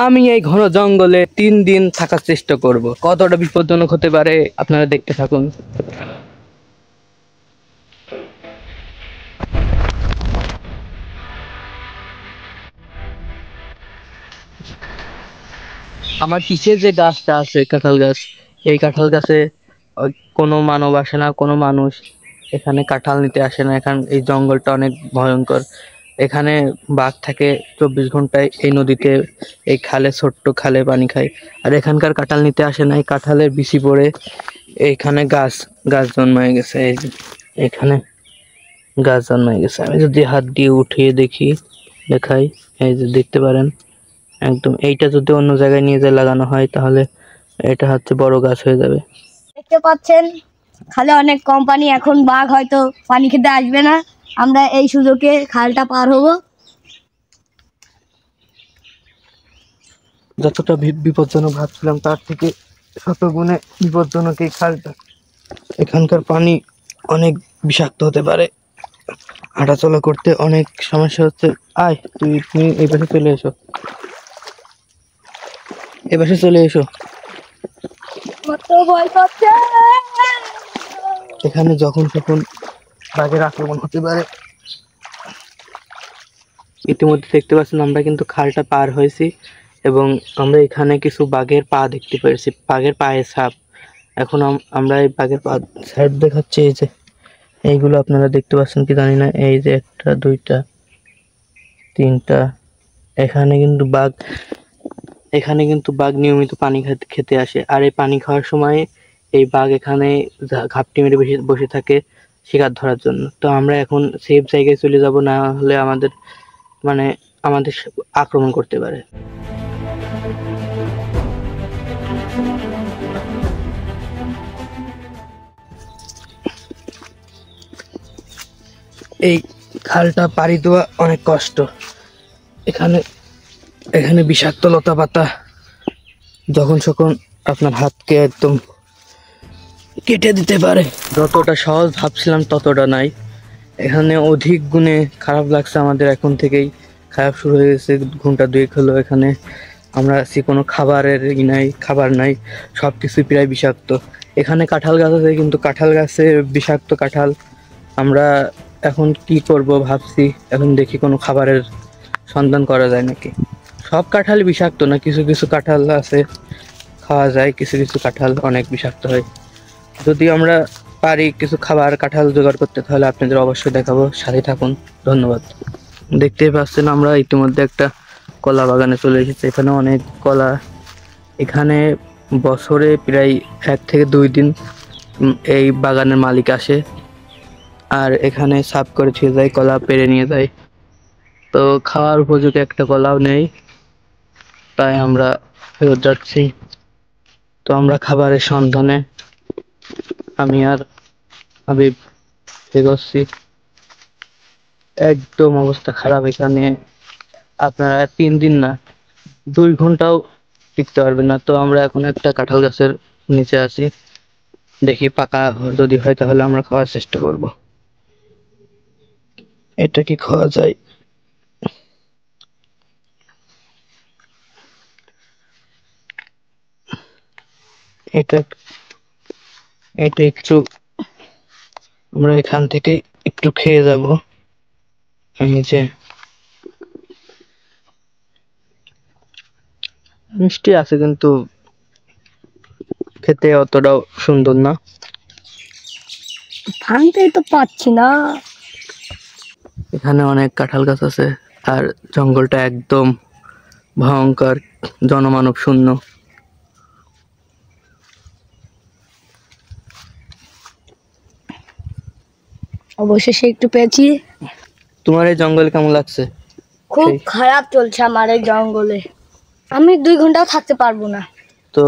আমি এই ঘন জঙ্গলে 3 দিন থাকার চেষ্টা করব। কতটা বিপজ্জনক হতে পারে আপনারা দেখতে থাকুন। আমার পিছে যে গাছটা আছে কাঁঠাল গাছ, এই কাঁঠাল গাছে কোনো মানব আসে না, কোনো মানুষ এখানে কাঁঠাল নিতে আসে না। এই জঙ্গলটা অনেক ভয়ঙ্কর। এখানে বাঘ থাকে 24 ঘন্টায় এই নদীতে, এই খালে, ছোট্ট খালে পানি খায়। আর এখানকার কাঁঠাল নিতে আসে না, এই কাঁঠালের বিচি পড়ে এইখানে গাছ গাছ জন্মায় গেছে। এখানে গাছ জন্মায় গেছে। আমি যদি হাত দিয়ে উঠিয়ে দেখাই, এই যে দেখতে পারেন, একদম এইটা যদি অন্য জায়গায় নিয়ে যায় লাগানো হয় তাহলে এটা হচ্ছে বড় গাছ হয়ে যাবে। দেখতে পাচ্ছেন খালে অনেক কোম্পানি, এখন বাঘ হয়তো পানি খেতে আসবে না। আমরা এই সুযোগে খালটা পার হব। যতটা বিপজ্জনক ভাবছিলাম তার থেকে শতগুণে বিপজ্জনক এই খালটা। এখানকার পানি অনেক বিষাক্ত হতে পারে, হাঁটাচলা করতে অনেক সমস্যা হচ্ছে। তুমি এই পাশে চলে এসো, এ পাশে চলে এসো। এখানে যখন তখন বাঘের আক্রমণ হতে পারে। ইতিমধ্যে দেখতে পাচ্ছেন আমরা কিন্তু খালটা পার হয়েছি এবং আমরা এখানে কিছু বাঘের পা দেখতে পেরেছি, বাঘের পায়ের ছাপ। এখন আমরা এই বাঘের পা সাইড দেখাচ্ছি, এই যে এইগুলো আপনারা দেখতে পাচ্ছেন কি জানি না, এই যে 1টা 2টা 3টা। এখানে কিন্তু বাঘ নিয়মিত পানি খেতে আসে। আর এই পানি খাওয়ার সময় এই বাঘ এখানে ঘাপটি মেরে বসে থাকে শিকার ধরার জন্য। তো আমরা এখন সেফ জায়গায় চলে যাব, না হলে আমাদের আক্রমণ করতে পারে। এই খালটা পাড়ি দেওয়া অনেক কষ্ট। এখানে বিষাক্ত লতা পাতা যখন আপনার হাতকে একদম কেটে দিতে পারে। যতটা সহজ ভাবছিলাম ততটা নাই, এখানে অধিক গুণে খারাপ লাগছে আমাদের। এখন থেকেই খারাপ শুরু হয়ে গেছে। ঘন্টা 2 হলো এখানে আমরা আছি, কোনো খাবার নাই, সব কিছু প্রায় বিষাক্ত। এখানে কাঁঠাল গাছ আছে কিন্তু কাঁঠাল গাছে বিষাক্ত কাঁঠাল। আমরা এখন কি করব ভাবছি, এখন দেখি কোনো খাবারের সন্ধান করা যায় নাকি। সব কাঁঠাল বিষাক্ত না, কিছু কিছু কাঁঠাল আছে খাওয়া যায়, কিছু কিছু কাঁঠাল অনেক বিষাক্ত হয়। যদি আমরা পারি কিছু খাবার কাঁঠাল জোগাড় করতে তাহলে আপনাদের অবশ্যই দেখাবো, সাথে থাকুন। ধন্যবাদ। দেখতেই পাচ্ছেন আমরা ইতিমধ্যে একটা কলা বাগানে চলে এসেছি। এখানে অনেক কলা। এখানে বছরে প্রায় 1 থেকে 2 দিন এই বাগানের মালিক আসে আর এখানে সাফ করে ছুঁয়ে যায়, কলা পেড়ে নিয়ে যায়। তো খাওয়ার উপযোগী একটা কলাও নেই, তাই আমরা ফেরত যাচ্ছি। তো আমরা খাবারের সন্ধানে আমি আর হাবিব এগোচ্ছি। একদম অবস্থা খারাপ এখানে। আপনারা 3 দিন না, 2 ঘন্টাও টিকতে পারবেন না। তো আমরা এখন একটা কাঁঠাল গাছের নিচে আছি, দেখি পাকা যদি হয় তাহলে আমরা খাওয়ার চেষ্টা করব। এটা কি খাওয়া যায়? এটা এটা একটু আমরা এখান থেকে একটু খেয়ে যাব। এই যে মিষ্টি আছে কিন্তু খেতে অতটাও সুন্দর না। ভাঙতেই তো পাচ্ছি না। এখানে অনেক কাঁঠাল গাছ আছে আর জঙ্গলটা একদম ভয়ঙ্কর, জনমানব শূন্য। অবশেষে একটু পেয়েছি। তোমার এই জঙ্গল কেমন লাগছে? খুব খারাপ চলছে আমার এই জঙ্গলে, আমি 2 ঘন্টাও থাকতে পারবো না। তো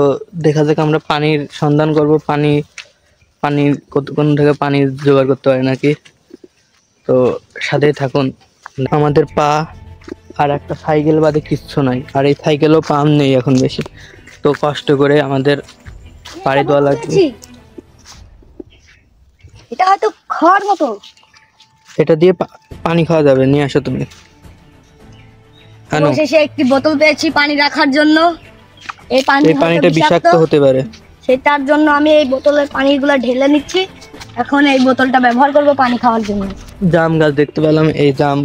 দেখা যাক আমরা পানির সন্ধান করব, পানি কোন থেকে পানি জোগাড় করতে পারি নাকি। তো সাথেই থাকুন। আমাদের পা আর একটা সাইকেল বাদে কিচ্ছু নাই, আর এই সাইকেলও পাম্প নেই এখন বেশি। তো কষ্ট করে আমাদের পাড়ি দেওয়া লাগবে। এটা হয়তো খাওয়ার মতো। এটা দিয়ে পানি খাওয়া যাবে, নিয়ে আসো তুমি। কেন? অবশেষে একটি বোতল পেয়েছি পানি রাখার জন্য। এই এই পানিটা বিষাক্ত হতে পারে। সেটার জন্য আমি এই বোতলের পানিগুলো ঢেলে নিচ্ছি। এখন এই বোতলটা ব্যবহার করব পানি খাওয়ার জন্য। জাম গাছ দেখতে পেলাম, এই জাম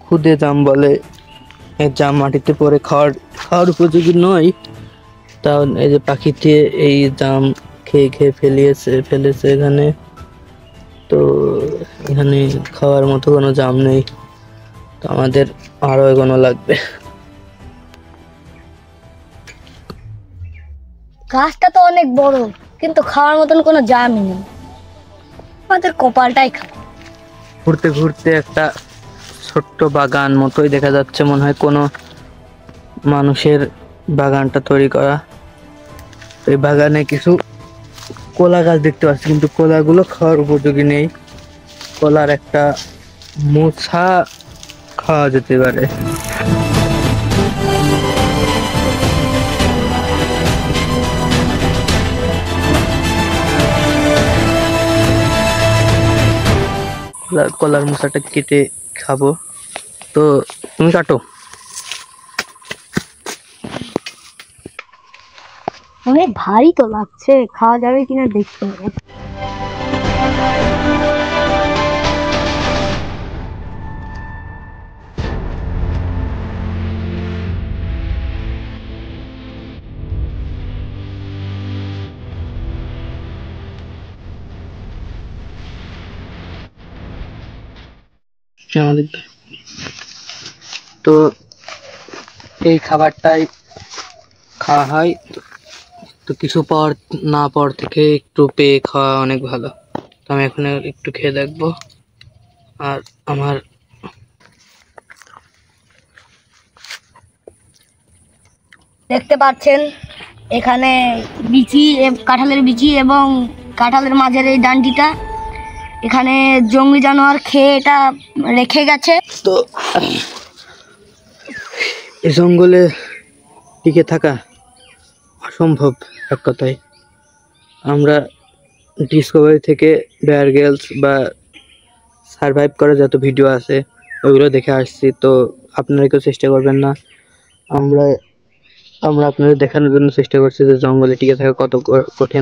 খুদে জাম বলে। এই জাম মাটিতে পড়ে খাওয়ার উপযোগী নয়, তাও এই যে পাখিতে এই জাম খেয়ে খেয়ে ফেলেছে এখানে। তো এখানে খাওয়ার মতো কোনো জাম নেই, তো আমাদের আরো এগোনো লাগবে। গাছটা তো অনেক বড়, কিন্তু খাওয়ার মতন কোনো জামই নেই। আমাদের কপালটাই খারাপ। ঘুরতে ঘুরতে একটা ছোট্ট বাগান মতোই দেখা যাচ্ছে, মনে হয় কোনো মানুষের বাগানটা তৈরি করা। এই বাগানে কিছু কলা গাছ দেখতে পাচ্ছি, কিন্তু কলাগুলো খাওয়ার উপযোগী নেই। কলার একটা মোছা খাওয়া যেতে পারে। কলার মোচাটা কেটে খাবো, তো তুমি কাটো। অনেক ভারী তো লাগছে, খাওয়া যাবে কিনা দেখতে হবে। আমাদের তো এই খাবারটাই খাওয়া হয়, তো কিছু পর থেকে একটু পেয়ে খাওয়া অনেক ভালো। তো আমি এখন একটু খেয়ে দেখবো। আর আমার দেখতে পাচ্ছেন এখানে কাঁঠালের বিচি এবং কাঁঠালের মাঝের এই ডান্ডিটা, এখানে জঙ্গলি জানোয়ার খেয়ে এটা রেখে গেছে। তো এই জঙ্গলে টিকে থাকা অসম্ভব এক কথায়। আমরা ডিসকভারি থেকে বেয়ার গ্রিলস বা সারভাইভ করা যত ভিডিও আছে ওইগুলো দেখে আসছি, তো আপনারা কেউ চেষ্টা করবেন না। আমরা আপনাদের দেখানোর জন্য চেষ্টা করছি যে জঙ্গলে টিকে থাকা কত কঠিন।